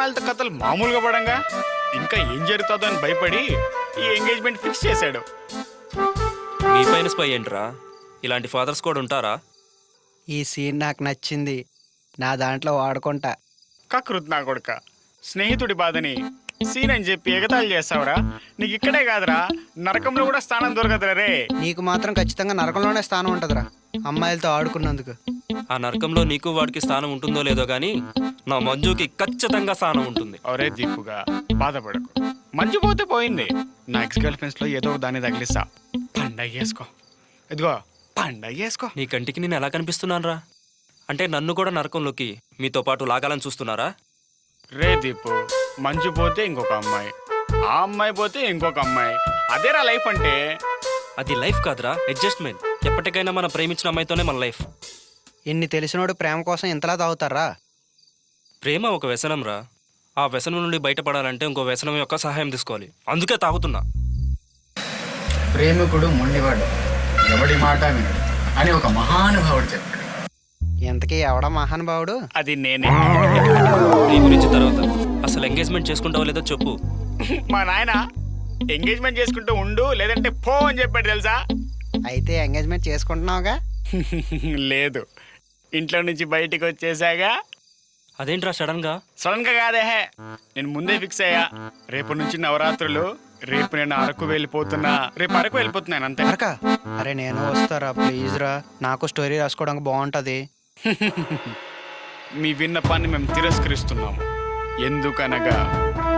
అమ్మాయిలతో కథలు మామూలుగా పడంగా ఇంకా ఏం జరుగుతుందో అని భయపడి ఈ ఎంగేజ్మెంట్ ఫిక్స్ చేశాడు. మీ పైన స్పై ఏంట్రా? ఇలాంటి ఫాదర్స్ కూడా ఉంటారా? ఈ సీన్ నాకు నచ్చింది, నా దాంట్లో వాడుకుంటా. కకృత్ నా కొడుక, స్నేహితుడి బాధని సీన్ అని చెప్పి ఎగతాళి చేస్తావురా? నీకు ఇక్కడే కాదురా, నరకంలో కూడా స్థానం దొరకదురా రే. నీకు మాత్రం ఖచ్చితంగా నరకంలోనే స్థానం ఉంటుందిరా అమ్మాయిలతో ఆడుకున్నందుకు. ఆ నరకంలో నీకు వాడికి స్థానం ఉంటుందో లేదో గానీ నా మంజుకి ఖచ్చితంగా స్థానం ఉంటుంది. అవరే దీపుగా బాధపడకు, మంచి పోతే పోయింది. నా ఎక్స్ గర్ల్ ఫ్రెండ్స్ లో ఏదో దాన్ని తగిలిస్తా. పండగ చేసుకో, ఇదిగో పండగ చేసుకో. నీ కంటికి నేను ఎలా కనిపిస్తున్నానురా? అంటే నన్ను కూడా నరకంలోకి మీతో పాటు లాగాలని చూస్తున్నారా? రే దీపు, మంచు పోతే ఇంకొక అమ్మాయి, ఆ అమ్మాయి పోతే ఇంకొక అమ్మాయి, అదేరా లైఫ్ అంటే. అది లైఫ్ కాదురా, అడ్జస్ట్మెంట్. ఎప్పటికైనా మనం ప్రేమించిన అమ్మాయితోనే మన లైఫ్. ఎన్ని తెలిసినోడు ప్రేమ కోసం ఇంతలా తాగుతారా? ప్రేమ ఒక వ్యసనం రా. ఆ వ్యసనం నుండి బయటపడాలంటే ఇంకో వ్యసనం యొక్క సహాయం తీసుకోవాలి. అందుకే తాగుతున్నా. ప్రేమికుడు మొండివాడు, ఎవడి మాట వినడు అని ఒక మహానుభావుడు చెప్పాడు. ఇంతకీ ఎవడా మహానుభావుడు? అది నేనే. నీ గురించి తర్వాత. అసలు ఎంగేజ్మెంట్ చేసుకుంటావో లేదో చెప్పు. మా నాయన ఎంగేజ్మెంట్ చేసుకుంటూ ఉండు లేదంటే పో అని చెప్పాడు తెలుసా. అయితే ఎంగేజ్మెంట్ చేసుకుంటున్నావుగా? లేదు, ఇంట్లో నుంచి బయటికి వచ్చేసాగా. అదేంట్రా సడన్ గా? సడన్ గా కాదే, నేను ముందే ఫిక్స్ అయ్యా. రేపు నుంచి నవరాత్రులు. రేపు నేను అరకు వెళ్ళిపోతున్నా. రేపు అరకు వెళ్ళిపోతున్నాను అంతే. అరక? అరే నేను వస్తారా ప్లీజ్ రా, నాకు స్టోరీ రాసుకోవడానికి బాగుంటది. మీ విన్నపాన్ని మేము తిరస్కరిస్తున్నాము. ఎందుకనగా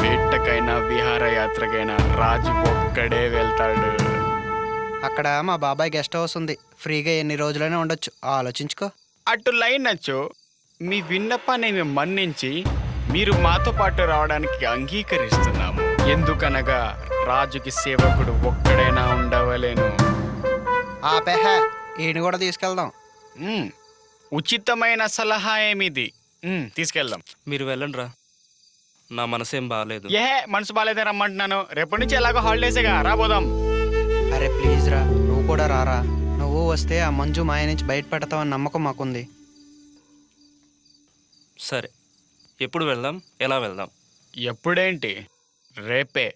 వేటకైనా విహారయాత్రకైనా రాజు ఒక్కడే వెళ్తాడు. అక్కడ మా బాబాయ్ గెస్ట్ హౌస్ ఉంది, ఫ్రీగా ఎన్ని రోజులైనా ఉండొచ్చు, ఆలోచించుకో. అటు లైన్ నచ్చు. మీ విన్నపాన్ని మేము మన్నించి మీరు మాతో పాటు రావడానికి అంగీకరిస్తున్నాము. ఎందుకనగా రాజుకి సేవకుడు ఒక్కడైనా ఉండవలేను. ఆ పెహ ఈయన కూడా తీసుకెళ్దాం. ఉచితమైన సలహా ఏమిది. తీసుకెళ్దాం. మీరు వెళ్ళండి రా, నా మనసేం బాగాలేదు. మనసు బాగాలేదే రమ్మంటున్నాను. రేపటి నుంచి ఎలాగో హాలిడేసేగా, రాబోదాం. అరే ప్లీజ్ రా, నువ్వు కూడా రారా. నువ్వు వస్తే ఆ మంజు మాయ నుంచి బయటపెడతావని నమ్మకం మాకుంది. సరే, ఎప్పుడు వెళ్దాం? ఎలా వెళ్దాం? ఎప్పుడేంటి, రేపే.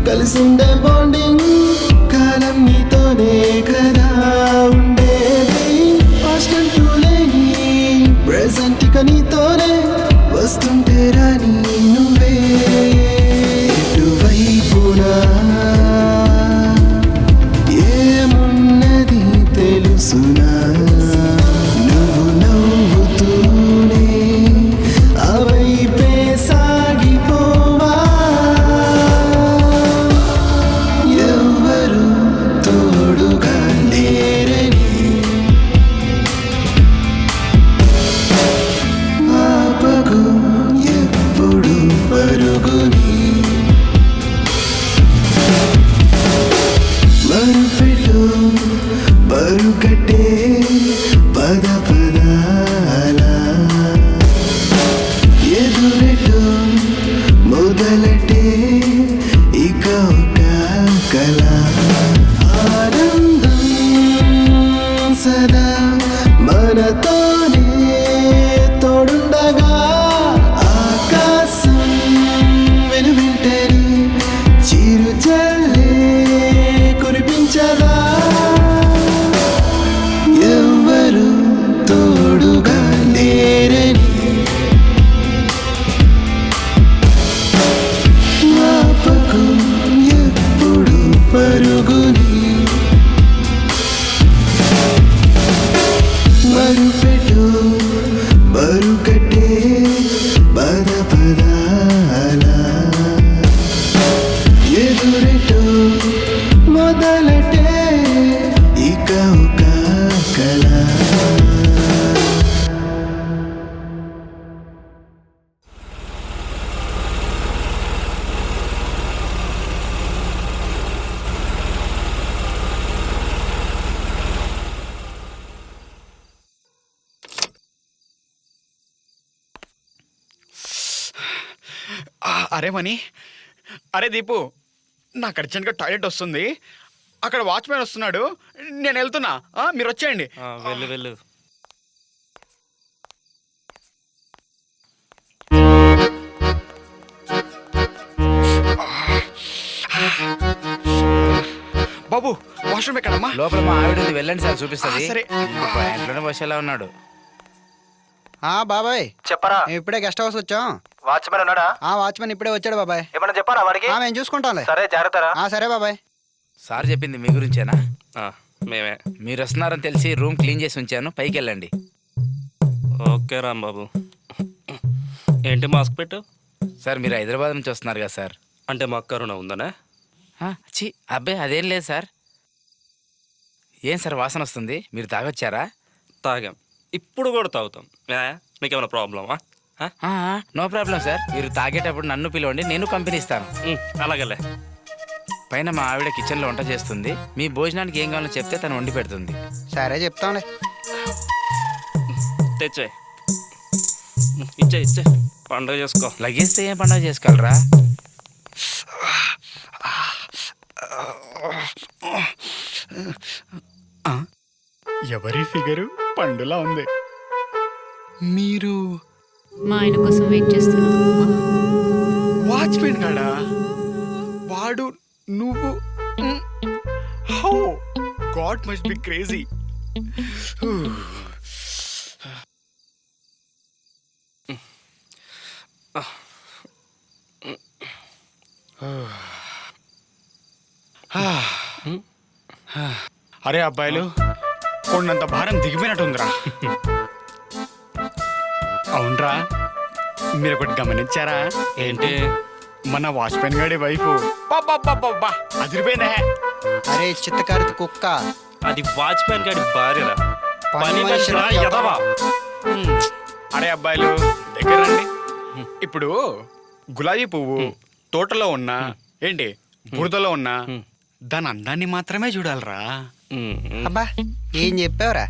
కలిసిండే బాండింగ్ కాలం నీతోనే కదా ఉండేది. పాస్ట్ అంటూ లేని ప్రెజెంట్ ఇక నీతోనే కదా మనతోనే తోడుండగా ఆకాశం వెనువెంటనే చిరుజల్లే కురిపించదా ఎవ్వరు తోడుగా లేరని ఆపకు ఎప్పుడు పరుగుని మరుపెట్టు మరుకట్టే పద పదాల ఎదురెట్టు మొదలటే ఇక ఒక కళ అరే మణి, అరే దీపు, నాకు అర్జెంట్గా టాయిలెట్ వస్తుంది. అక్కడ వాచ్మెన్ వస్తున్నాడు, నేను వెళ్తున్నా. మీరు వచ్చేయండి. వెళ్ళు వెళ్ళు. బాబు, వాష్రూమ్ ఎక్కడమ్మా? లోపల మా ఆవిడ ఉంది, వెళ్ళండి సార్ చూపిస్తుంది. సరే. ఇంట్లోనే బస్సులా ఉన్నాడు. బాబాయ్ చెప్పరా? మేము ఇప్పుడే గెస్ట్ హౌస్ వచ్చాం. వాచ్మెన్ ఉన్నాడా? వాచ్మెన్ ఇప్పుడే వచ్చాడు బాబాయ్. ఏమన్నా చెప్పారా వాడికి? మేము చూసుకుంటాంలే. సరే జాగ్రత్తరా. సరే బాబాయ్. సార్ చెప్పింది మీ గురించేనా? మేమే. మీరు వస్తున్నారని తెలిసి రూమ్ క్లీన్ చేసి ఉంచాను, పైకి వెళ్ళండి. ఓకే రాంబాబు. ఏంటి మాస్క్ పెట్టు? సార్ మీరు హైదరాబాద్ నుంచి వస్తున్నారు కదా సార్. అంటే మాకు కరోనా ఉందనే? చి అబ్బాయి అదేం లేదు సార్. ఏం సార్ వాసన వస్తుంది, మీరు తాగొచ్చారా? తాగాం, ఇప్పుడు కూడా తాగుతాం. మీకేమైనా ప్రాబ్లమా? నో ప్రాబ్లం సార్, మీరు తాగేటప్పుడు నన్ను పిలవండి, నేను కంపెనీ ఇస్తాను. అలాగలే. పైన మా ఆవిడ కిచెన్లో వంట చేస్తుంది, మీ భోజనానికి ఏం కావాలో చెప్తే తను వండి పెడుతుంది. సరే చెప్తాంలే. తెచ్చే ఇచ్చే ఇచ్చే పండుగ చేసుకో. లగేస్తే ఏం పండుగ చేసుకోగలరా? ఎవరి ఫిగరు పండులా ఉంది. మీరు మా ఆయన కోసం వెయిట్ చేస్తున్నాను. వాచ్మెన్ గాడా? వాడు నువ్వు? How God must be crazy. అరే అబ్బాయిలు, కొండంత భారం దిగిపోయినట్టుందిరా. అవునరా, మీరు ఒకటి గమనించారా? ఏంటి? మన వాచ్మెన్ గాడి వైఫ్ అదిరిపోయిందా? అరే చిత్తకారిత కుక్క, అది వాచ్మెన్ గారి భార్యరా? పని మనిషిరా, ఎదవా. అరే అబ్బాయిలు దగ్గర రండి. ఇప్పుడు గులాబీ పువ్వు తోటలో ఉన్నా ఏంటి బురదలో ఉన్నా దాని అందాన్ని మాత్రమే చూడాలరా. అబ్బా ఏం చెప్పావురా?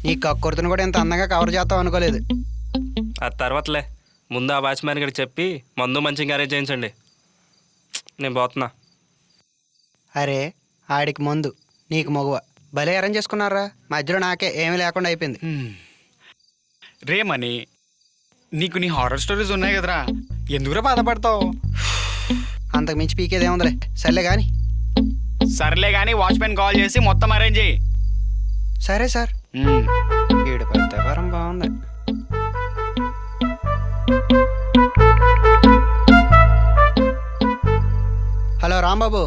నీ కక్కుర్తిని కూడా ఇంత అందంగా కవర్ చేస్తావు అనుకోలేదు. ఆ తర్వాతలే, ముందు ఆ వాచ్మెన్ గారికి చెప్పి మందు మంచిగా అరేంజ్ చేయించండి. నేను పోతున్నా. అరే ఆడికి మందు, నీకు మగువ, భలే అరేంజ్ చేసుకున్నారా. మధ్యలో నాకే ఏమీ లేకుండా అయిపోయింది. రేమని, నీకు నీ హారర్ స్టోరీస్ ఉన్నాయి కదరా, ఎందుకురా బాధపడతావు? అంతకు మించి పీకేదేముందిలే. సర్లే కానీ. సర్లే కానీ వాచ్మెన్ కాల్ చేసి మొత్తం అరేంజ్ చేయి. సరే సార్. ఈడు పెద్ద వరం బాగుంది. హలో రాంబాబు,